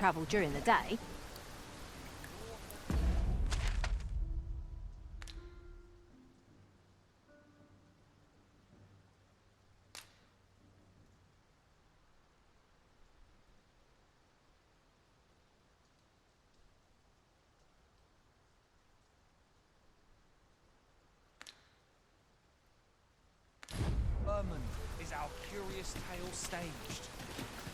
travel during the day. Is our curious tale staged,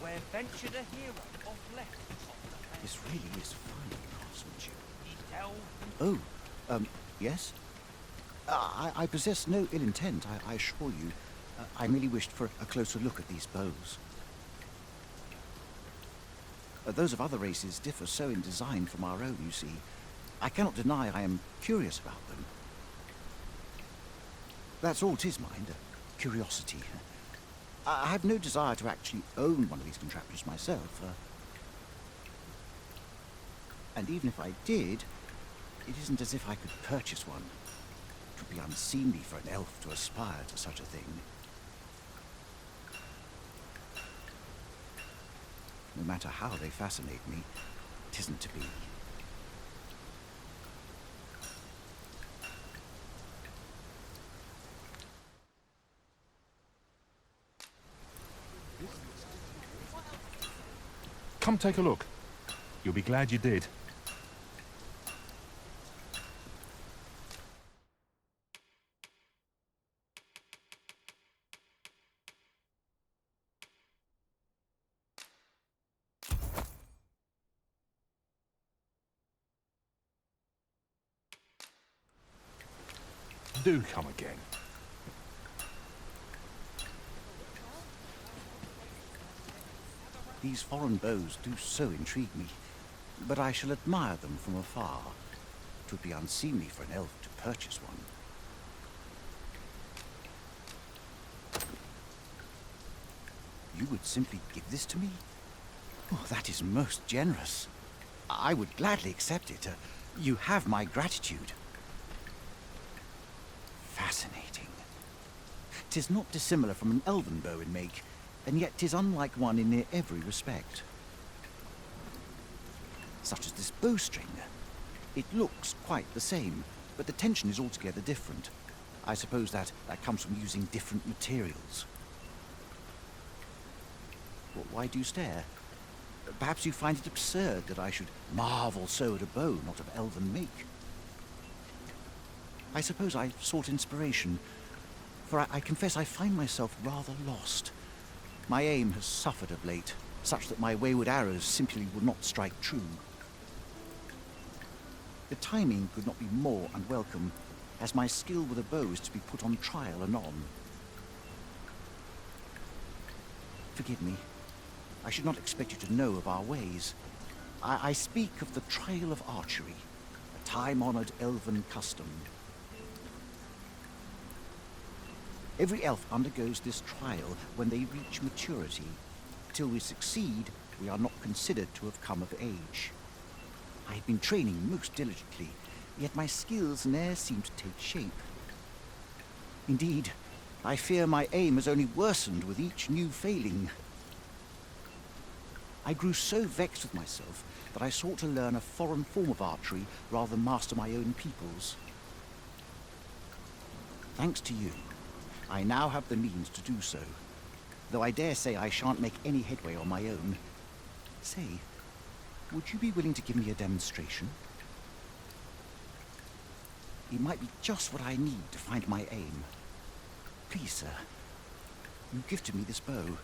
where ventured a hero off left of the This really is fine craftsmanship. He delved Oh, yes? I possess no ill intent, I assure you. I merely wished for a closer look at these bows. Those of other races differ so in design from our own, you see. I cannot deny I am curious about them. That's all 'tis, mind. Curiosity. I have no desire to actually own one of these contraptions myself. And even if I did, it isn't as if I could purchase one. It would be unseemly for an elf to aspire to such a thing. No matter how they fascinate me, it isn't to be. Come take a look. You'll be glad you did. Do come again. These foreign bows do so intrigue me, but I shall admire them from afar. It would be unseemly for an elf to purchase one. You would simply give this to me? Oh, that is most generous. I would gladly accept it. You have my gratitude. Fascinating. 'Tis not dissimilar from an elven bow in make, and yet 'tis unlike one in near every respect. Such as this bowstring. It looks quite the same, but the tension is altogether different. I suppose that comes from using different materials. Well, why do you stare? Perhaps you find it absurd that I should marvel so at a bow not of elven make. I suppose I sought inspiration, for I confess I find myself rather lost. My aim has suffered of late, such that my wayward arrows simply would not strike true. The timing could not be more unwelcome, as my skill with a bow is to be put on trial anon. Forgive me. I should not expect you to know of our ways. I speak of the trial of archery, a time-honored elven custom. Every elf undergoes this trial when they reach maturity. Till we succeed, we are not considered to have come of age. I have been training most diligently, yet my skills ne'er seem to take shape. Indeed, I fear my aim has only worsened with each new failing. I grew so vexed with myself that I sought to learn a foreign form of archery rather than master my own people's. Thanks to you, I now have the means to do so, though I dare say I shan't make any headway on my own. Say, would you be willing to give me a demonstration? It might be just what I need to find my aim. Please, sir, you gifted me this bow.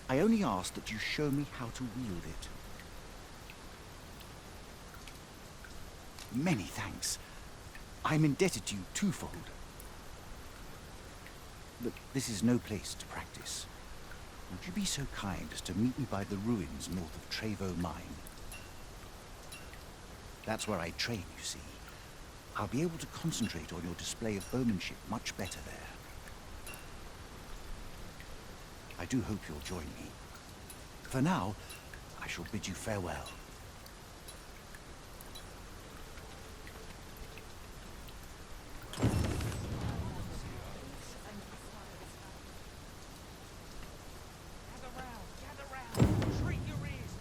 I only ask that you show me how to wield it. Many thanks. I'm indebted to you twofold. But this is no place to practice. Would you be so kind as to meet me by the ruins north of Trevo Mine? That's where I train, you see. I'll be able to concentrate on your display of bowmanship much better there. I do hope you'll join me. For now, I shall bid you farewell. gather round, treat your ears.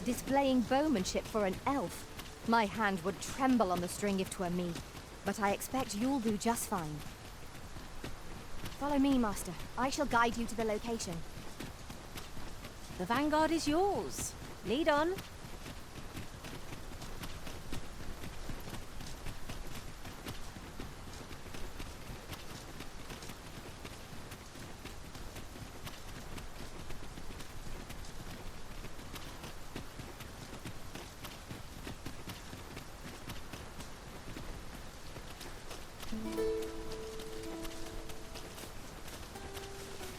Displaying bowmanship for an elf. My hand would tremble on the string if 'twere me, but I expect you'll do just fine. Follow me, Master. I shall guide you to the location. The vanguard is yours. Lead on.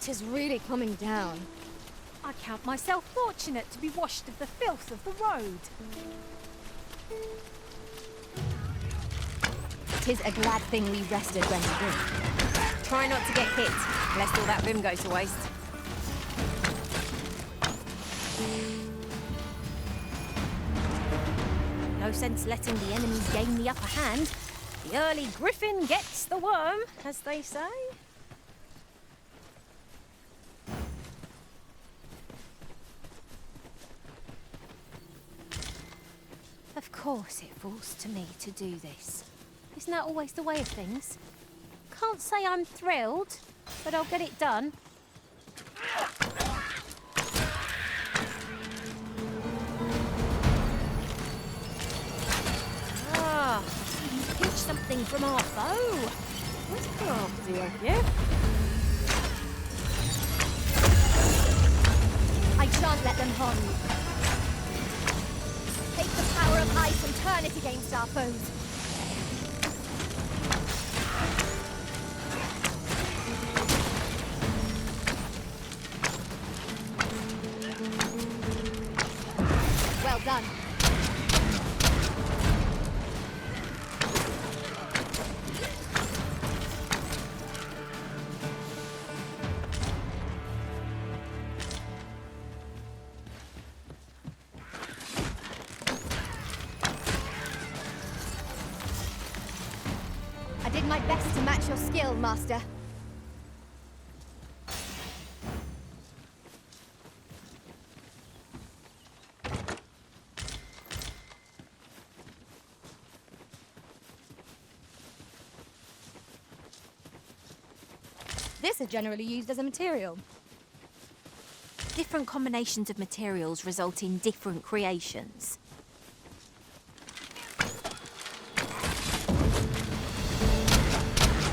'Tis really coming down. I count myself fortunate to be washed of the filth of the road. 'Tis a glad thing we rested when we did. Try not to get hit, lest all that vim go to waste. No sense letting the enemies gain the upper hand. The early griffin gets the worm, as they say. Of course it falls to me to do this. Isn't that always the way of things? Can't say I'm thrilled, but I'll get it done. Ah, you pinch something from our foe. What's crafty of you? I shan't let them harm you. Take the power of ice and turn it against our foes. Well done. I did my best to match your skill, Master. This is generally used as a material. Different combinations of materials result in different creations.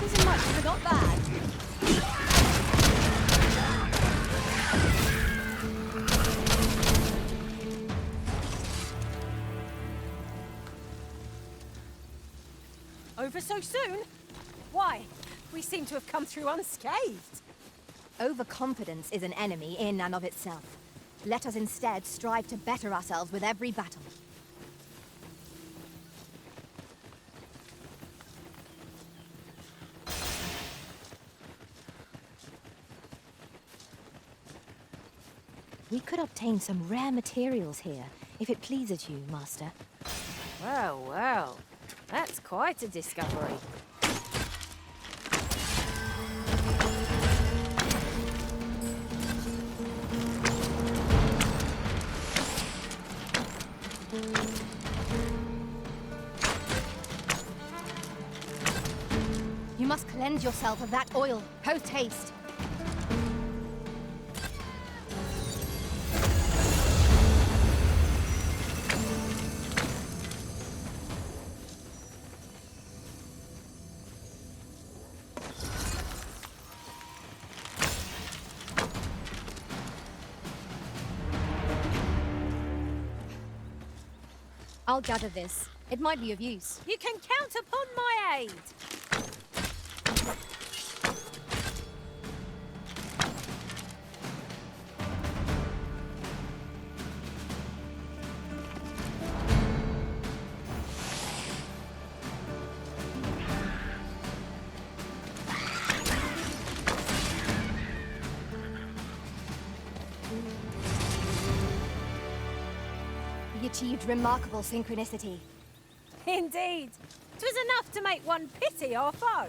Isn't much, but not bad. Over so soon? Why? We seem to have come through unscathed. Overconfidence is an enemy in and of itself. Let us instead strive to better ourselves with every battle. We could obtain some rare materials here, if it pleases you, Master. Well, well. That's quite a discovery. You must cleanse yourself of that oil, post-haste. I'll gather this. It might be of use. You can count upon my aid. We achieved remarkable synchronicity. Indeed. 'Twas enough to make one pity our foe.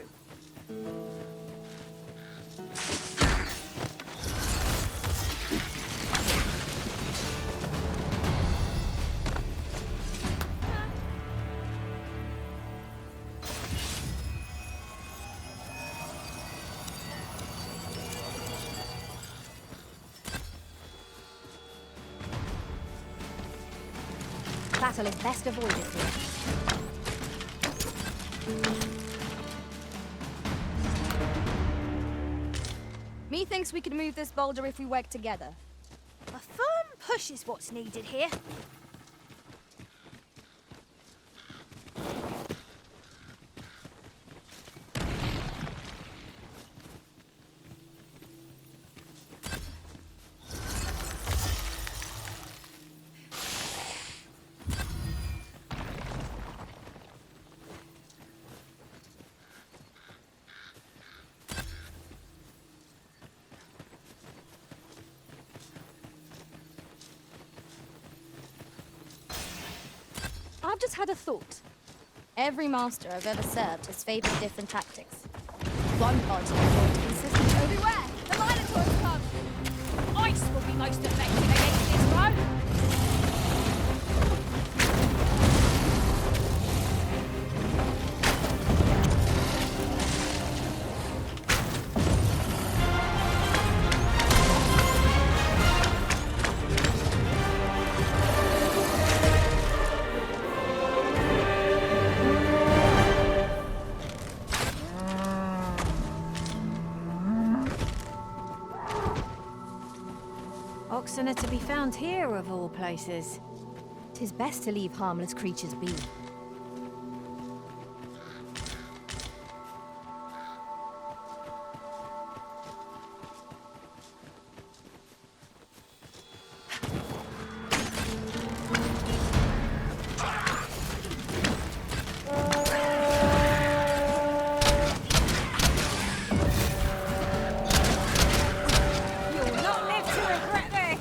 battle is best avoided here. Methinks we could move this boulder if we work together. A firm push is what's needed here. I've just had a thought. Every master I've ever served has favored different tactics. One party enjoyed consistent everywhere. The Minotaurs come! Ice will be most effective against this foe. Oxen are to be found here, of all places. 'Tis best to leave harmless creatures be. You'll not live to regret this!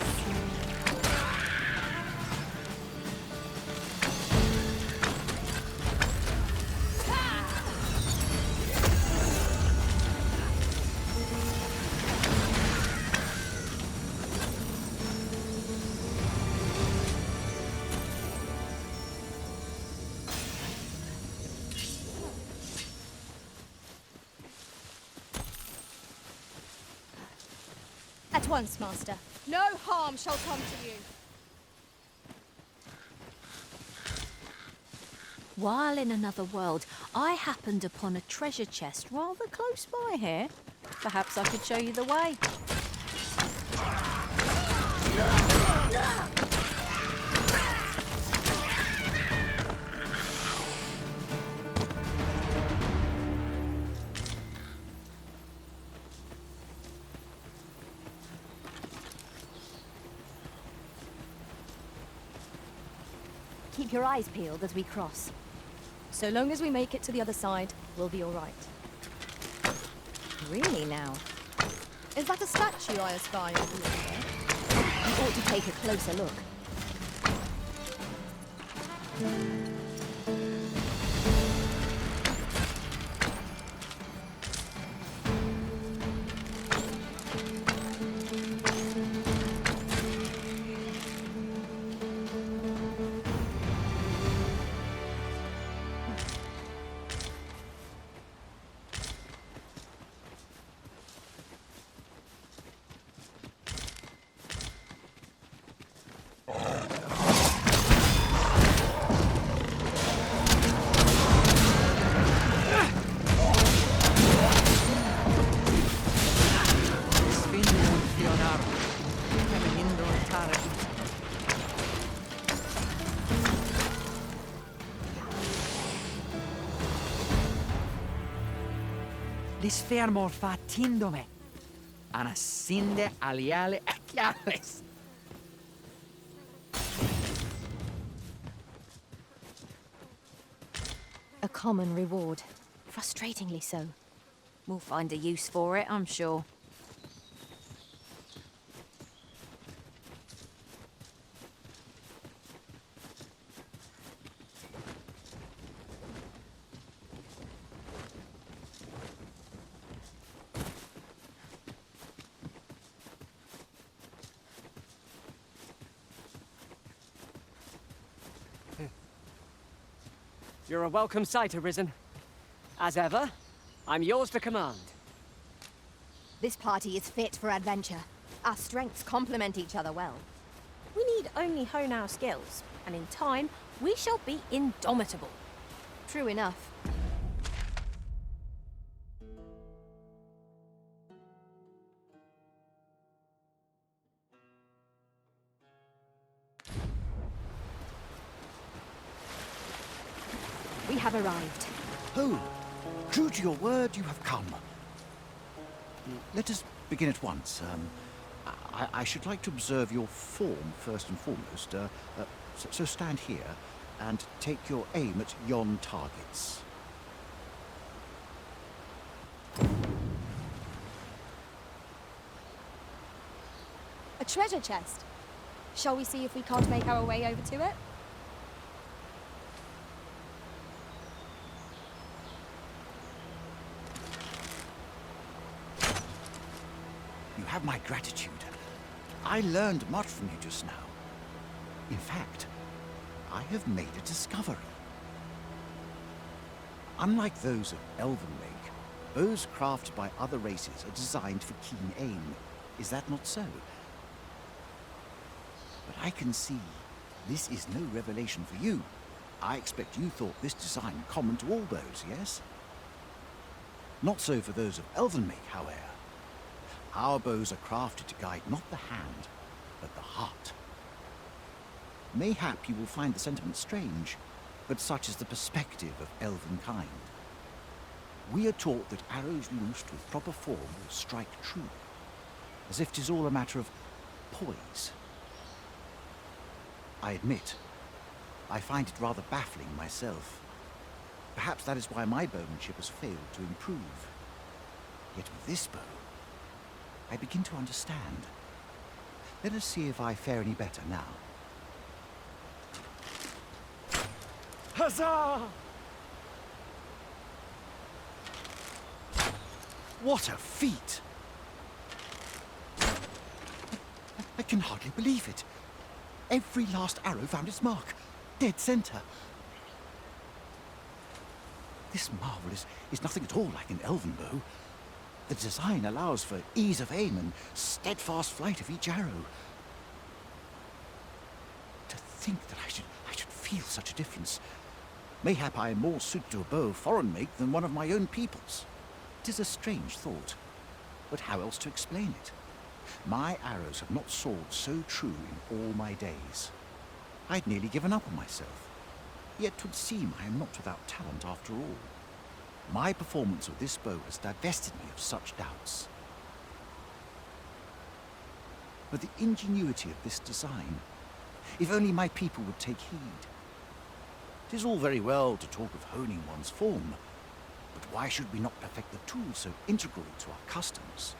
At once, master. No harm shall come to you. While in another world, I happened upon a treasure chest rather close by here. Perhaps I could show you the way. Keep your eyes peeled as we cross. So long as we make it to the other side, we'll be all right. Really now? Is that a statue I espy over there? You ought to take a closer look. Lisfermor fatindome. Anascinde aliale aciales. A common reward. Frustratingly so. We'll find a use for it, I'm sure. You're a welcome sight, Arisen. As ever, I'm yours to command. This party is fit for adventure. Our strengths complement each other well. We need only hone our skills, and in time, we shall be indomitable. True enough. We have arrived. Oh, true to your word, you have come. Let us begin at once. I should like to observe your form first and foremost. So stand here and take your aim at yon targets. A treasure chest. Shall we see if we can't make our way over to it? You have my gratitude. I learned much from you just now. In fact, I have made a discovery. Unlike those of Elven Lake, bows crafted by other races are designed for keen aim. Is that not so? But I can see this is no revelation for you. I expect you thought this design common to all bows, yes? Not so for those of Elven Lake, however. Our bows are crafted to guide not the hand, but the heart. Mayhap you will find the sentiment strange, but such is the perspective of elven kind. We are taught that arrows loosed with proper form will strike true, as if 'tis all a matter of poise. I admit, I find it rather baffling myself. Perhaps that is why my bowmanship has failed to improve. Yet with this bow, I begin to understand. Let us see if I fare any better now. Huzzah! What a feat! I can hardly believe it. Every last arrow found its mark. Dead center. This marvel is nothing at all like an elven bow. The design allows for ease of aim and steadfast flight of each arrow. To think that I should feel such a difference. Mayhap I am more suited to a bow of foreign make than one of my own people's. 'Tis a strange thought, but how else to explain it? My arrows have not soared so true in all my days. I'd nearly given up on myself. Yet 'twould seem I am not without talent after all. My performance with this bow has divested me of such doubts. But the ingenuity of this design, if only my people would take heed. 'Tis all very well to talk of honing one's form, but why should we not perfect the tool so integral to our customs?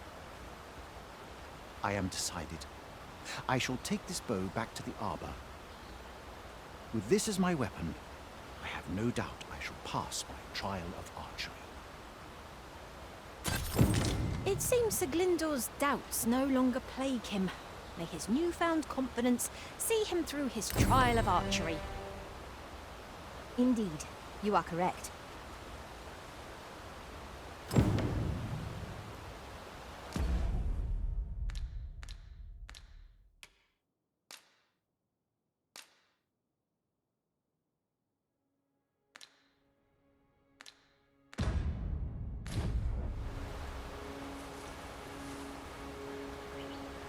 I am decided. I shall take this bow back to the arbor. With this as my weapon, I have no doubt I shall pass my trial of archery. It seems Sir Glyndor's doubts no longer plague him. May his newfound confidence see him through his trial of archery. Indeed, you are correct.